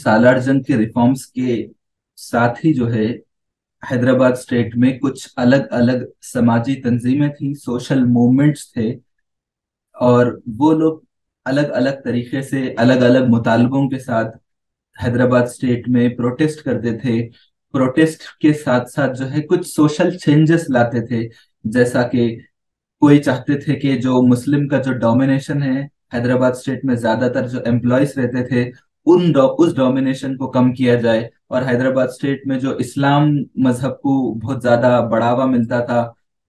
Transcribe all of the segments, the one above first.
सालार जंग के रिफॉर्म्स के साथ ही जो है हैदराबाद स्टेट में कुछ अलग अलग समाजी तंजीमें थी, सोशल मूवमेंट्स थे, और वो लोग अलग अलग तरीके से अलग अलग मुतालबों के साथ हैदराबाद स्टेट में प्रोटेस्ट करते थे। प्रोटेस्ट के साथ साथ जो है कुछ सोशल चेंजेस लाते थे, जैसा कि कोई चाहते थे कि जो मुस्लिम का जो डोमिनेशन है हैदराबाद स्टेट में, ज्यादातर जो एम्प्लॉयज रहते थे उस डोमिनेशन को कम किया जाए, और हैदराबाद स्टेट में जो इस्लाम मजहब को बहुत ज्यादा बढ़ावा मिलता था,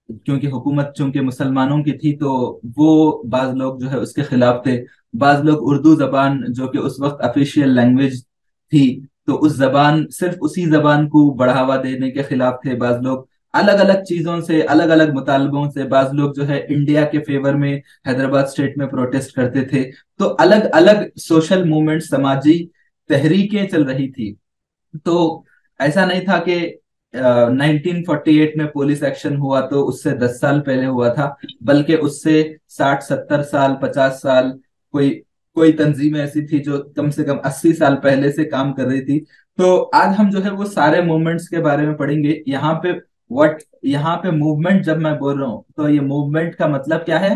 क्योंकि हुकूमत चूंकि मुसलमानों की थी, तो वो बाज लोग जो है उसके खिलाफ थे। बाज लोग उर्दू जबान, जो कि उस वक्त ऑफिशियल लैंग्वेज थी, तो उस जबान, सिर्फ उसी जबान को बढ़ावा देने के खिलाफ थे। बाज लोग अलग अलग चीजों से, अलग अलग मुतालबों से, बाज लोग जो है इंडिया के फेवर में हैदराबाद स्टेट में प्रोटेस्ट करते थे। तो अलग अलग सोशल मूवमेंट, समाजी तहरीकें चल रही थी। तो ऐसा नहीं था कि 1948 में पुलिस एक्शन हुआ तो उससे 10 साल पहले हुआ था, बल्कि उससे 60 70 साल, 50 साल, कोई कोई तंजीमें ऐसी थी जो कम से कम 80 साल पहले से काम कर रही थी। तो आज हम जो है वो सारे मूवमेंट्स के बारे में पढ़ेंगे। यहाँ पे मूवमेंट जब मैं बोल रहा हूँ तो ये मूवमेंट का मतलब क्या है?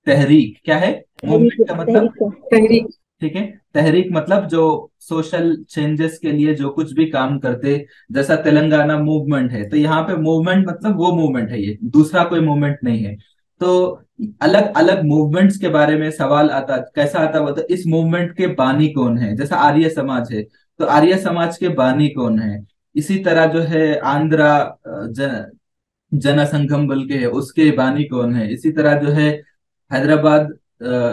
तहरीक। क्या है तहरीक मूवमेंट का मतलब? तहरीक तहरीक। ठीक है, तहरीक मतलब जो सोशल चेंजेस के लिए जो कुछ भी काम करते। जैसा तेलंगाना मूवमेंट है, तो यहाँ पे मूवमेंट मतलब वो मूवमेंट है, ये दूसरा कोई मूवमेंट नहीं है। तो अलग अलग मूवमेंट्स के बारे में सवाल आता, कैसा आता हुआ, तो इस मूवमेंट के बानी कौन है? जैसा आर्य समाज है, तो आर्य समाज के बानी कौन है? इसी तरह जो है आंध्रा जन संघम बल के है, उसके बानी कौन है? इसी तरह जो है हैदराबाद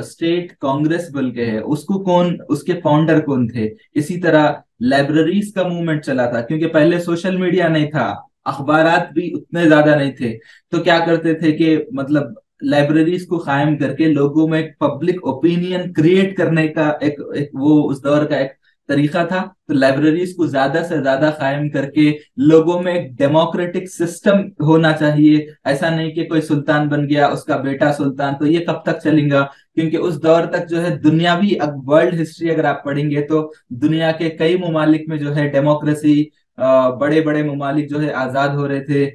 स्टेट कांग्रेस बल के है, उसको कौन, उसके फाउंडर कौन थे? इसी तरह लाइब्रेरीज का मूवमेंट चला था, क्योंकि पहले सोशल मीडिया नहीं था, अखबारात भी उतने ज्यादा नहीं थे। तो क्या करते थे कि मतलब लाइब्रेरीज को कायम करके लोगों में एक पब्लिक ओपिनियन क्रिएट करने का एक वो उस दौर का एक तरीका था। तो लाइब्रेरीज को ज्यादा से ज्यादा कायम करके लोगों में एक डेमोक्रेटिक सिस्टम होना चाहिए। ऐसा नहीं कि कोई सुल्तान बन गया, उसका बेटा सुल्तान, तो ये कब तक चलेगा? क्योंकि उस दौर तक जो है दुनियावी, वर्ल्ड हिस्ट्री अगर आप पढ़ेंगे तो दुनिया के कई ममालिक में जो है डेमोक्रेसी, बड़े बड़े ममालिक जो है आजाद हो रहे थे।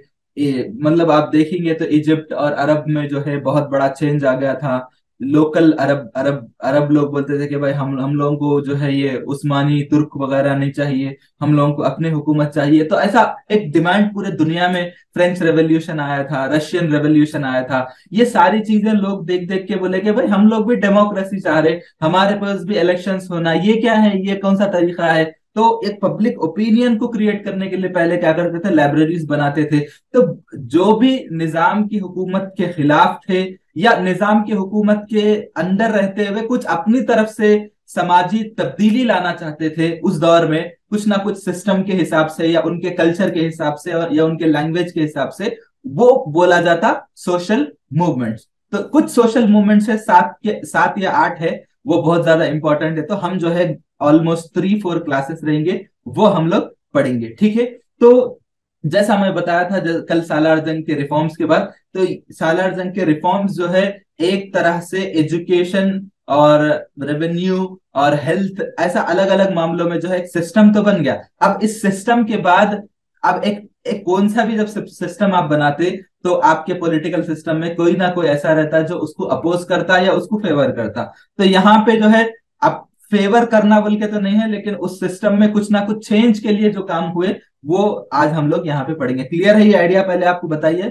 मतलब आप देखेंगे तो इजिप्ट और अरब में जो है बहुत बड़ा चेंज आ गया था। लोकल अरब अरब अरब लोग बोलते थे कि भाई हम लोगों को जो है ये उस्मानी तुर्क वगैरह नहीं चाहिए, हम लोगों को अपनी हुकूमत चाहिए। तो ऐसा एक डिमांड पूरे दुनिया में, फ्रेंच रेवोल्यूशन आया था, रशियन रेवोल्यूशन आया था, ये सारी चीजें लोग देख देख के बोले कि भाई हम लोग भी डेमोक्रेसी चाह रहे, हमारे पास भी इलेक्शंस होना, ये क्या है, ये कौन सा तरीका है? तो एक पब्लिक ओपिनियन को क्रिएट करने के लिए पहले क्या करते थे, लाइब्रेरीज बनाते थे। तो जो भी निजाम की हुकूमत के खिलाफ थे या निजाम की हुकूमत के अंदर रहते हुए कुछ अपनी तरफ से समाजी तब्दीली लाना चाहते थे, उस दौर में कुछ ना कुछ सिस्टम के हिसाब से या उनके कल्चर के हिसाब से और या उनके लैंग्वेज के हिसाब से, वो बोला जाता सोशल मूवमेंट्स। तो कुछ सोशल मूवमेंट्स है, 7 या 8 है, वो बहुत ज्यादा इंपॉर्टेंट है। तो हम जो है ऑलमोस्ट 3 4 क्लासेस रहेंगे, वो हम लोग पढ़ेंगे, ठीक है? तो जैसा मैं बताया था, कल सालार जंग के रिफॉर्म्स के बाद, तो सालार जंग के रिफॉर्म्स जो है एक तरह से एजुकेशन और रेवेन्यू और हेल्थ, ऐसा अलग अलग मामलों में जो है एक सिस्टम तो बन गया। अब इस सिस्टम के बाद, अब एक कौन सा भी जब सिस्टम आप बनाते, तो आपके पॉलिटिकल सिस्टम में कोई ना कोई ऐसा रहता है जो उसको अपोज करता है या उसको फेवर करता। तो यहाँ पे जो है, अब फेवर करना बोल के तो नहीं है, लेकिन उस सिस्टम में कुछ ना कुछ चेंज के लिए जो काम हुए, वो आज हम लोग यहाँ पे पढ़ेंगे। क्लियर है ये आइडिया? पहले आपको बताइए,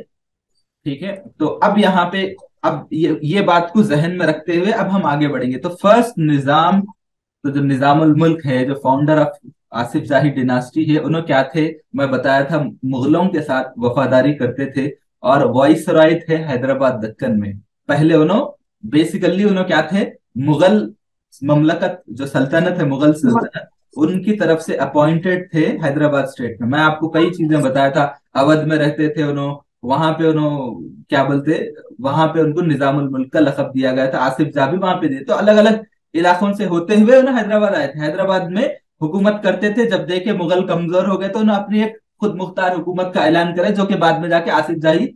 ठीक है? तो अब यहाँ पे, अब ये बात को जहन में रखते हुए अब हम आगे बढ़ेंगे। तो फर्स्ट निजाम, तो जो निजामुल मुल्क है, जो फाउंडर ऑफ आसिफ जाही डिनास्टी है, उन्होंने क्या थे, मैं बताया था, मुगलों के साथ वफादारी करते थे और वाइसराय थे हैदराबाद दक्कन में। पहले उन्होंने बेसिकली उन्होंने क्या थे, मुगल ममलकत, जो सल्तनत है, मुगल सल्तनत, उनकी तरफ से अपॉइंटेड थे हैदराबाद स्टेट में। मैं आपको कई चीजें बताया था, अवध में रहते थे उन्होंने, वहां पे उन्होंने क्या बोलते, वहां पे उनको निजामुल मुल्क का लकब दिया गया था, आसिफ जाह भी वहां पे थे। तो अलग अलग इलाकों से होते हुए उन्हें हैदराबाद आए थे, हैदराबाद में हुकूमत करते थे। जब देखे मुगल कमजोर हो गए तो उन्होंने अपनी एक खुद मुख्तार हुकूमत का ऐलान करे, जो कि बाद में जाके आसिफ जाही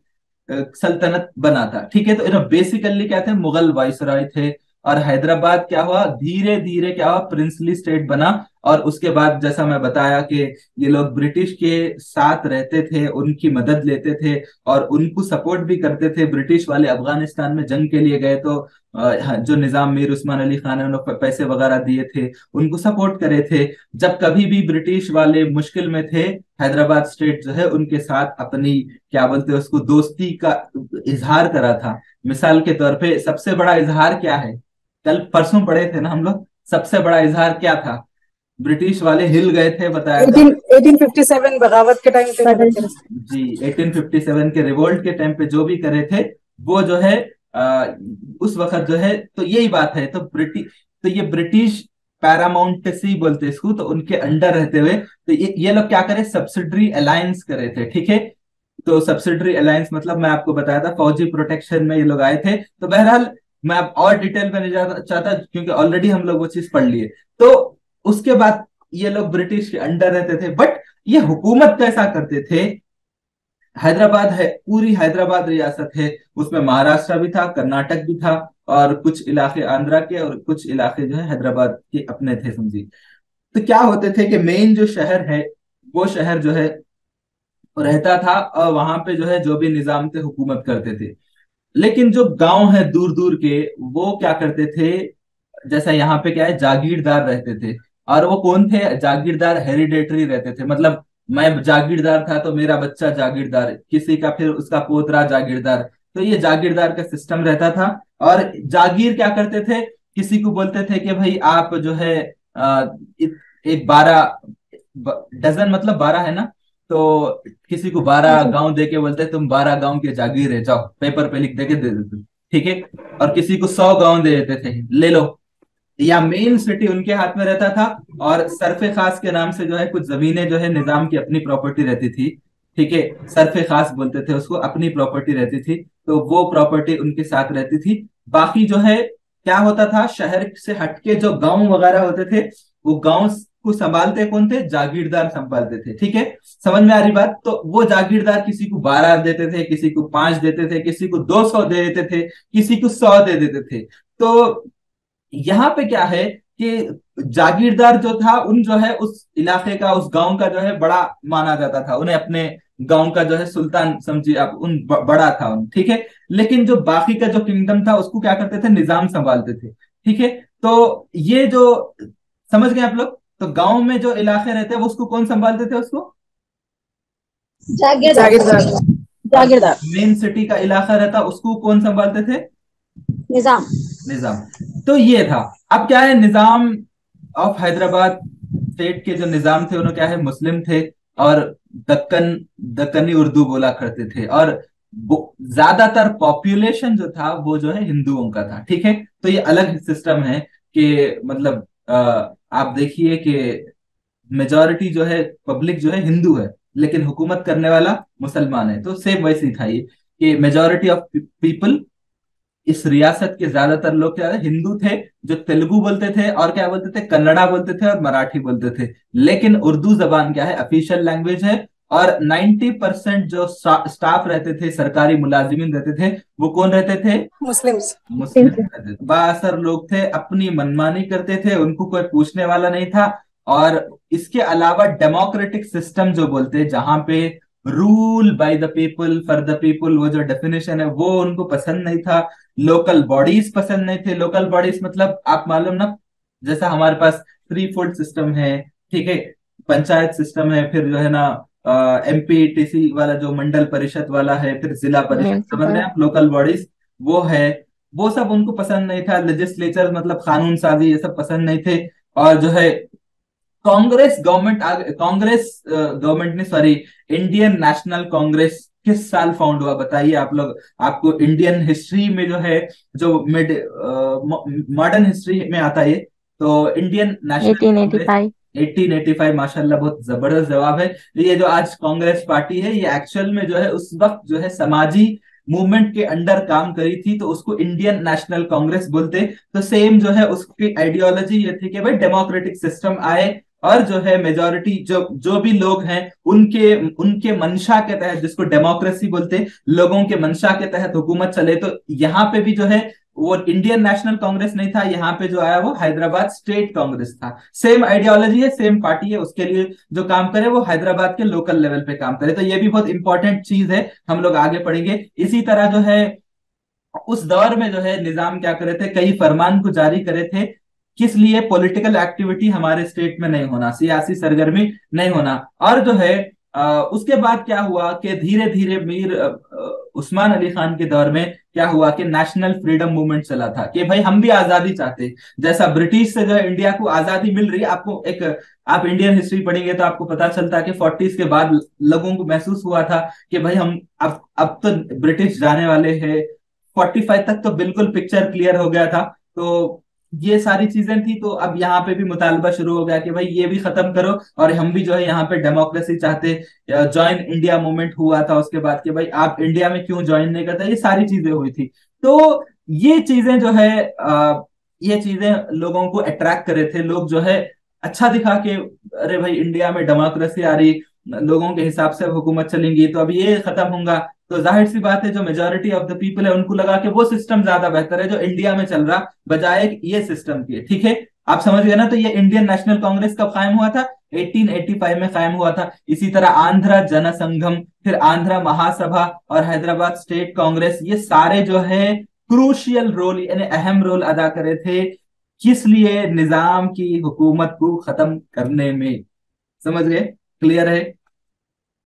सल्तनत बना था, ठीक है? तो इन्होंने बेसिकली क्या थे, मुगल वाइसराय थे। और हैदराबाद क्या हुआ, धीरे धीरे क्या हुआ, प्रिंसली स्टेट बना। और उसके बाद जैसा मैं बताया कि ये लोग ब्रिटिश के साथ रहते थे, उनकी मदद लेते थे और उनको सपोर्ट भी करते थे। ब्रिटिश वाले अफगानिस्तान में जंग के लिए गए तो हाँ, जो निजाम मीर उस्मान अली खान है उन्होंने पैसे वगैरह दिए थे, उनको सपोर्ट करे थे। जब कभी भी ब्रिटिश वाले मुश्किल में थे, हैदराबाद स्टेट जो है उनके साथ अपनी क्या बोलते हैं उसको, दोस्ती का इजहार करा था। मिसाल के तौर पे सबसे बड़ा इजहार क्या है, कल परसों पढ़े थे ना हम लोग, सबसे बड़ा इजहार क्या था, ब्रिटिश वाले हिल गए थे बताया था। 1857 बगावत के टाइम पे जी, 1857 के रिवोल्ट के टाइम पे जो भी करे थे वो जो है उस वक्त जो है, तो यही बात है। तो तो ये ब्रिटिश पैरामाउंटेसी बोलते हैं इसको, तो उनके अंडर रहते हुए तो ये लोग क्या करे, सब्सिडरी अलायंस करे थे, ठीक है। तो सब्सिडरी अलायंस मतलब मैं आपको बताया था फौजी प्रोटेक्शन में ये लोग आए थे। तो बहरहाल मैं अब और डिटेल में नहीं जाना चाहता क्योंकि ऑलरेडी हम लोग वो चीज पढ़ लिए। तो उसके बाद ये लोग ब्रिटिश के अंडर रहते थे, बट ये हुकूमत कैसा करते थे, हैदराबाद है, पूरी हैदराबाद रियासत है, उसमें महाराष्ट्र भी था, कर्नाटक भी था, और कुछ इलाके आंध्रा के और कुछ इलाके जो है हैदराबाद के अपने थे, समझिए। तो क्या होते थे कि मेन जो शहर है वो शहर जो है रहता था, और वहां पे जो है जो भी निजाम थे हुकूमत करते थे। लेकिन जो गांव है दूर दूर के, वो क्या करते थे, जैसा यहाँ पे क्या है, जागीरदार रहते थे। और वो कौन थे, जागीरदार हेरिडेटरी रहते थे, मतलब मैं जागीरदार था तो मेरा बच्चा जागीरदार, किसी का फिर उसका पोतरा जागीरदार। तो ये जागीरदार का सिस्टम रहता था। और जागीर क्या करते थे, किसी को बोलते थे कि भाई आप जो है एक 12 डजन, मतलब 12 है ना, तो किसी को 12 गांव दे के बोलते तुम 12 गांव के जागीर है, जाओ पेपर पे लिख दे के दे देते, ठीक है। और किसी को 100 गांव दे देते थे, ले लो। या मेन सिटी उनके हाथ में रहता था। और सरफे खास के नाम से जो है कुछ जमीनें जो है निजाम की अपनी प्रॉपर्टी रहती थी, ठीक है। सरफे खास बोलते थे उसको, अपनी प्रॉपर्टी रहती थी, तो वो प्रॉपर्टी उनके साथ रहती थी। बाकी जो है क्या होता था, शहर से हटके जो गांव वगैरह होते थे, वो गांव को संभालते कौन थे, जागीरदार संभालते थे, ठीक है। समझ में आ रही बात। तो वो जागीरदार किसी को 12 देते थे, किसी को 5 देते थे, किसी को 200 दे देते थे, किसी को 100 दे देते थे। तो यहाँ पे क्या है कि जागीरदार जो था उन जो है उस इलाके का, उस गांव का जो है बड़ा माना जाता था, उन्हें अपने गांव का जो है सुल्तान समझिए आप, उन बड़ा था उन, ठीक है। लेकिन जो बाकी का जो किंगडम था उसको क्या करते थे, निजाम संभालते थे, ठीक है। तो ये जो समझ गए आप लोग, तो गांव में जो इलाके रहते हैं वो उसको कौन संभालते थे उसको, जागीरदार और जागीरदार मेन सिटी का इलाका रहता उसको कौन संभालते थे, निजाम। निजाम। तो ये था। अब क्या है, निजाम ऑफ हैदराबाद स्टेट के जो निजाम थे उन्होंने क्या है, मुस्लिम थे, और दक्कन दक्कनी उर्दू बोला करते थे, और ज्यादातर पॉपुलेशन जो था वो जो है हिंदुओं का था, ठीक है। तो ये अलग सिस्टम है कि मतलब आप देखिए कि मेजॉरिटी जो है पब्लिक जो है हिंदू है, लेकिन हुकूमत करने वाला मुसलमान है। तो सेम वैसे ही था ये, कि मेजॉरिटी ऑफ पीपल, इस रियासत के ज्यादातर लोग क्या है, हिंदू थे, जो तेलुगु बोलते थे और क्या बोलते थे, कन्नड़ा बोलते थे और मराठी बोलते थे। लेकिन उर्दू जबान क्या है, ऑफिशियल लैंग्वेज है। और 90% जो स्टाफ रहते थे, सरकारी मुलाजिमीन रहते थे, वो कौन रहते थे, मुस्लिम्स। मुस्लिम रहते थे। बासर लोग थे, अपनी मनमानी करते थे, उनको कोई पूछने वाला नहीं था। और इसके अलावा डेमोक्रेटिक सिस्टम जो बोलते हैं, जहां पे rule by the people for the people, वो जो डेफिनेशन है वो उनको पसंद नहीं था। लोकल बॉडीज पसंद नहीं थे। लोकल बॉडीज मतलब आप मालूम ना, जैसा हमारे पास 3 फोल्ड सिस्टम है, ठीक है, पंचायत सिस्टम है, फिर जो है ना एमपीटीसी वाला जो मंडल परिषद वाला है, फिर जिला परिषद, समझ रहे हैं आप, लोकल बॉडीज वो है। वो सब उनको पसंद नहीं था। लेजिस्लेचर मतलब कानून साजी, ये सब पसंद नहीं थे। और जो है कांग्रेस गवर्नमेंट ने, सॉरी, इंडियन नेशनल कांग्रेस किस साल फाउंड हुआ बताइए आप लोग। आपको इंडियन हिस्ट्री में जो है, जो मिड मॉडर्न हिस्ट्री में आता है ये, तो इंडियन नेशनल कांग्रेस 1885। 1885, माशाल्लाह, बहुत जबरदस्त जवाब है। ये जो आज कांग्रेस पार्टी है, ये एक्चुअल में जो है उस वक्त जो है समाजी मूवमेंट के अंडर काम करी थी, तो उसको इंडियन नेशनल कांग्रेस बोलते। तो सेम जो है उसकी आइडियोलॉजी ये थी कि भाई डेमोक्रेटिक सिस्टम आए, और जो है मेजॉरिटी जो जो भी लोग हैं उनके उनके मंशा के तहत, जिसको डेमोक्रेसी बोलते, लोगों के मंशा के तहत हुकूमत चले। तो यहाँ पे भी जो है वो इंडियन नेशनल कांग्रेस नहीं था, यहाँ पे जो आया वो हैदराबाद स्टेट कांग्रेस था। सेम आइडियोलॉजी है, सेम पार्टी है, उसके लिए जो काम करे वो हैदराबाद के लोकल लेवल पे काम करे। तो ये भी बहुत इंपॉर्टेंट चीज है, हम लोग आगे पढ़ेंगे। इसी तरह जो है उस दौर में जो है निजाम क्या करे थे, कई फरमान को जारी करे थे। किस लिए? पॉलिटिकल एक्टिविटी हमारे स्टेट में नहीं होना, सियासी सरगर्मी नहीं होना। और जो है उसके बाद क्या हुआ कि धीरे धीरे मीर उस्मान अली खान के दौर में क्या हुआ कि नेशनल फ्रीडम मूवमेंट चला था कि भाई हम भी आजादी चाहते। जैसा ब्रिटिश से जो है इंडिया को आजादी मिल रही है, आपको एक, आप इंडियन हिस्ट्री पढ़ेंगे तो आपको पता चलता है कि 40s के बाद लोगों को महसूस हुआ था कि भाई हम अब तो ब्रिटिश जाने वाले हैं। 45 तक तो बिल्कुल पिक्चर क्लियर हो गया था। तो ये सारी चीजें थी, तो अब यहाँ पे भी मुतालबा शुरू हो गया कि भाई ये भी खत्म करो, और हम भी जो है यहाँ पे डेमोक्रेसी चाहते। ज्वाइन इंडिया मूवमेंट हुआ था उसके बाद कि भाई आप इंडिया में क्यों ज्वाइन नहीं करते, ये सारी चीजें हुई थी। तो ये चीजें जो है ये चीजें लोगों को अट्रैक्ट करे थे। लोग जो है अच्छा दिखा के, अरे भाई इंडिया में डेमोक्रेसी आ रही, लोगों के हिसाब से हुकूमत चलेंगी, तो अब ये खत्म होगा। तो जाहिर सी बात है जो मेजोरिटी ऑफ द पीपल है उनको लगा कि वो सिस्टम ज्यादा बेहतर है जो इंडिया में चल रहा, बजाय ये सिस्टम के। ठीक है, आप समझ गए ना? तो ये इंडियन नेशनल कांग्रेस कब कायम हुआ था? 1885 में कायम हुआ था। इसी तरह आंध्र जन संघम, फिर आंध्र महासभा और हैदराबाद स्टेट कांग्रेस, ये सारे जो है क्रूशियल रोल यानी अहम रोल अदा करे थे। किस लिए? निजाम की हुकूमत को खत्म करने में। समझ गए? क्लियर है?